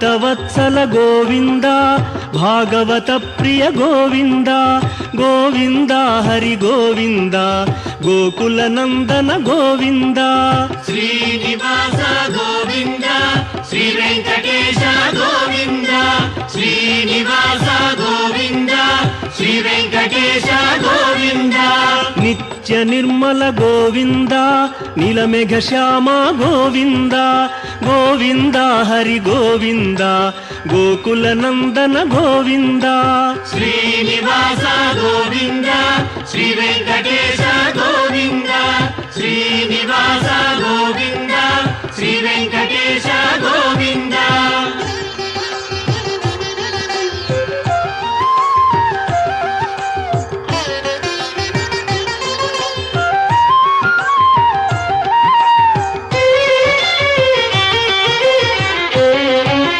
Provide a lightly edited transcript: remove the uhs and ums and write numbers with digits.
Bhaktavatsala Govinda Bhagavata Priya Govinda Govinda Hari Govinda Gokula Nandana Govinda Srinivasa Govinda Shri Venkatesha Govinda Srinivasa Govinda Shri Venkatesha Govinda Nithya Nirmala Govinda నీలమేఘ Shyama Govinda Govinda Hari Govinda Gokula Nandana Govinda Srinivasa Govinda Shri Venkatesha Govinda Srinivasa Govinda Shri Venkatesha Govinda